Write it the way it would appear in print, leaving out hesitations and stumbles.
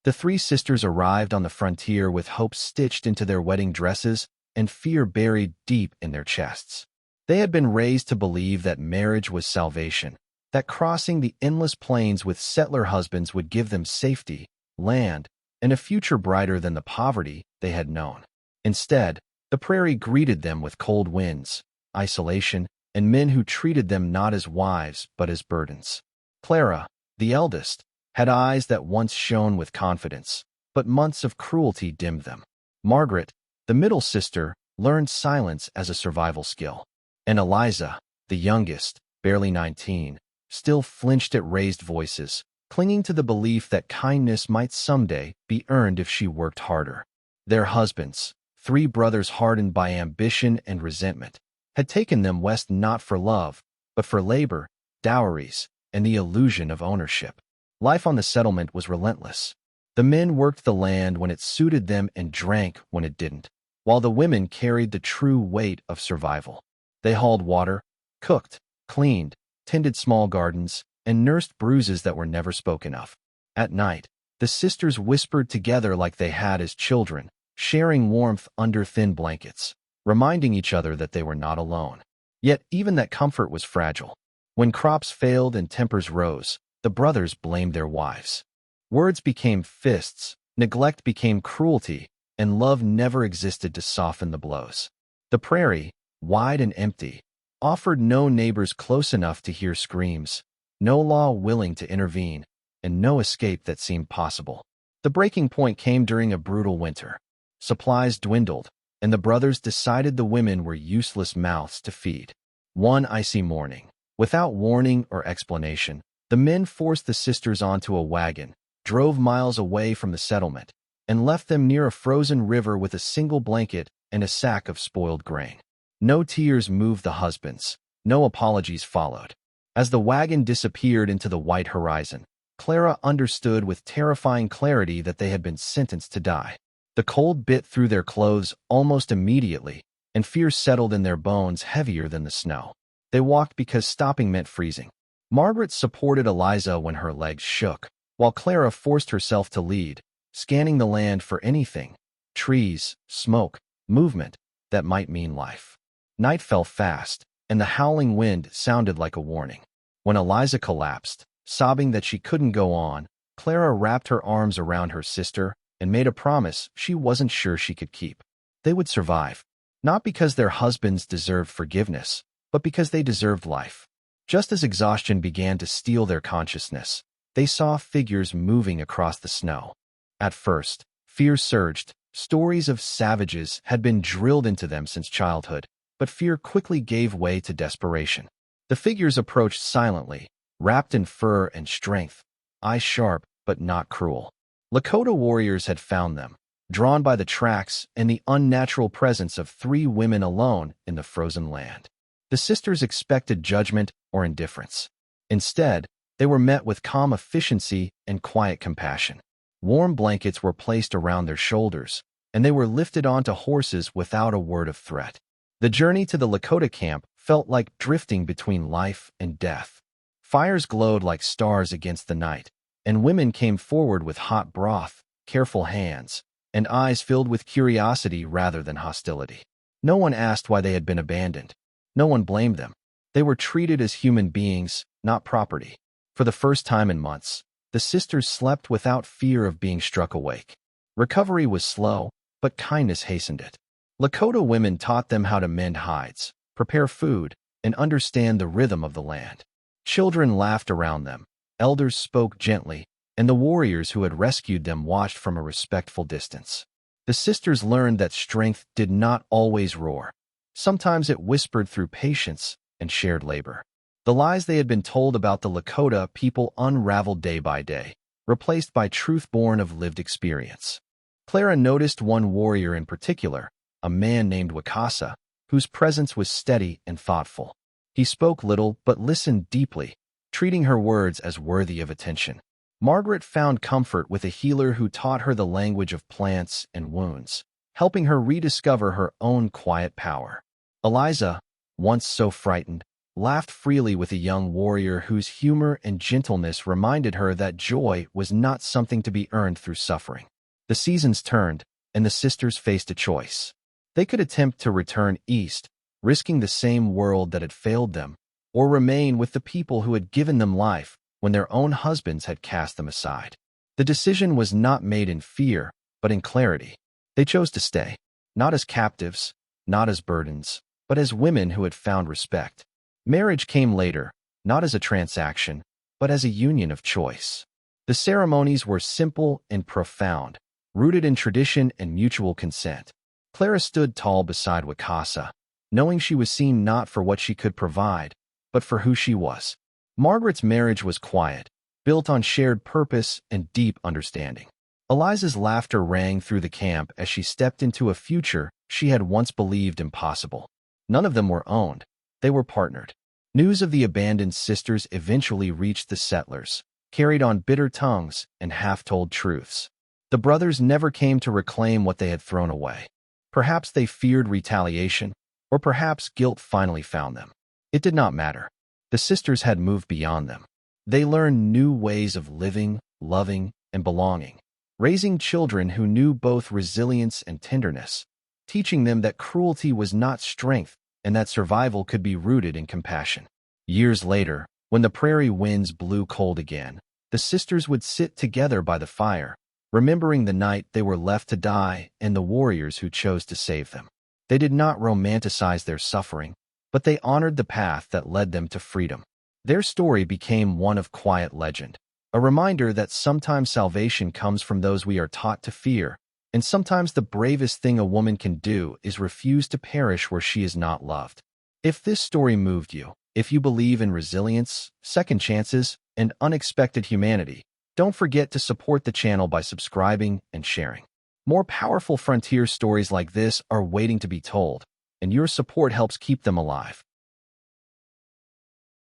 The three sisters arrived on the frontier with hope stitched into their wedding dresses and fear buried deep in their chests. They had been raised to believe that marriage was salvation, that crossing the endless plains with settler husbands would give them safety, land, and a future brighter than the poverty they had known. Instead, the prairie greeted them with cold winds, isolation, and men who treated them not as wives but as burdens. Clara, the eldest, had eyes that once shone with confidence, but months of cruelty dimmed them. Margaret, the middle sister, learned silence as a survival skill. And Eliza, the youngest, barely 19, still flinched at raised voices, clinging to the belief that kindness might someday be earned if she worked harder. Their husbands, three brothers hardened by ambition and resentment, had taken them west not for love, but for labor, dowries, and the illusion of ownership. Life on the settlement was relentless. The men worked the land when it suited them and drank when it didn't, while the women carried the true weight of survival. They hauled water, cooked, cleaned, tended small gardens, and nursed bruises that were never spoken of. At night, the sisters whispered together like they had as children, sharing warmth under thin blankets, reminding each other that they were not alone. Yet even that comfort was fragile. When crops failed and tempers rose, the brothers blamed their wives. Words became fists, neglect became cruelty, and love never existed to soften the blows. The prairie, wide and empty, offered no neighbors close enough to hear screams, no law willing to intervene, and no escape that seemed possible. The breaking point came during a brutal winter. Supplies dwindled, and the brothers decided the women were useless mouths to feed. One icy morning, without warning or explanation, the men forced the sisters onto a wagon, drove miles away from the settlement, and left them near a frozen river with a single blanket and a sack of spoiled grain. No tears moved the husbands, no apologies followed. As the wagon disappeared into the white horizon, Clara understood with terrifying clarity that they had been sentenced to die. The cold bit through their clothes almost immediately, and fear settled in their bones heavier than the snow. They walked because stopping meant freezing. Margaret supported Eliza when her legs shook, while Clara forced herself to lead, scanning the land for anything, trees, smoke, movement, that might mean life. Night fell fast, and the howling wind sounded like a warning. When Eliza collapsed, sobbing that she couldn't go on, Clara wrapped her arms around her sister and made a promise she wasn't sure she could keep. They would survive, not because their husbands deserved forgiveness, but because they deserved life. Just as exhaustion began to steal their consciousness, they saw figures moving across the snow. At first, fear surged. Stories of savages had been drilled into them since childhood, but fear quickly gave way to desperation. The figures approached silently, wrapped in fur and strength, eyes sharp but not cruel. Lakota warriors had found them, drawn by the tracks and the unnatural presence of three women alone in the frozen land. The sisters expected judgment or indifference. Instead, they were met with calm efficiency and quiet compassion. Warm blankets were placed around their shoulders, and they were lifted onto horses without a word of threat. The journey to the Lakota camp felt like drifting between life and death. Fires glowed like stars against the night, and women came forward with hot broth, careful hands, and eyes filled with curiosity rather than hostility. No one asked why they had been abandoned. No one blamed them. They were treated as human beings, not property. For the first time in months, the sisters slept without fear of being struck awake. Recovery was slow, but kindness hastened it. Lakota women taught them how to mend hides, prepare food, and understand the rhythm of the land. Children laughed around them, elders spoke gently, and the warriors who had rescued them watched from a respectful distance. The sisters learned that strength did not always roar. Sometimes it whispered through patience and shared labor. The lies they had been told about the Lakota people unraveled day by day, replaced by truth born of lived experience. Clara noticed one warrior in particular, a man named Wakasa, whose presence was steady and thoughtful. He spoke little but listened deeply, treating her words as worthy of attention. Margaret found comfort with a healer who taught her the language of plants and wounds, helping her rediscover her own quiet power. Eliza, once so frightened, laughed freely with a young warrior whose humor and gentleness reminded her that joy was not something to be earned through suffering. The seasons turned, and the sisters faced a choice. They could attempt to return east, risking the same world that had failed them, or remain with the people who had given them life when their own husbands had cast them aside. The decision was not made in fear, but in clarity. They chose to stay, not as captives, not as burdens, but as women who had found respect. Marriage came later, not as a transaction, but as a union of choice. The ceremonies were simple and profound, rooted in tradition and mutual consent. Clara stood tall beside Wakasa, knowing she was seen not for what she could provide, but for who she was. Margaret's marriage was quiet, built on shared purpose and deep understanding. Eliza's laughter rang through the camp as she stepped into a future she had once believed impossible. None of them were owned. They were partnered. News of the abandoned sisters eventually reached the settlers, carried on bitter tongues and half-told truths. The brothers never came to reclaim what they had thrown away. Perhaps they feared retaliation, or perhaps guilt finally found them. It did not matter. The sisters had moved beyond them. They learned new ways of living, loving, and belonging, raising children who knew both resilience and tenderness, teaching them that cruelty was not strength and that survival could be rooted in compassion. Years later, when the prairie winds blew cold again, the sisters would sit together by the fire, remembering the night they were left to die and the warriors who chose to save them. They did not romanticize their suffering, but they honored the path that led them to freedom. Their story became one of quiet legend, a reminder that sometimes salvation comes from those we are taught to fear, and sometimes the bravest thing a woman can do is refuse to perish where she is not loved. If this story moved you, if you believe in resilience, second chances, and unexpected humanity, don't forget to support the channel by subscribing and sharing. More powerful frontier stories like this are waiting to be told, and your support helps keep them alive.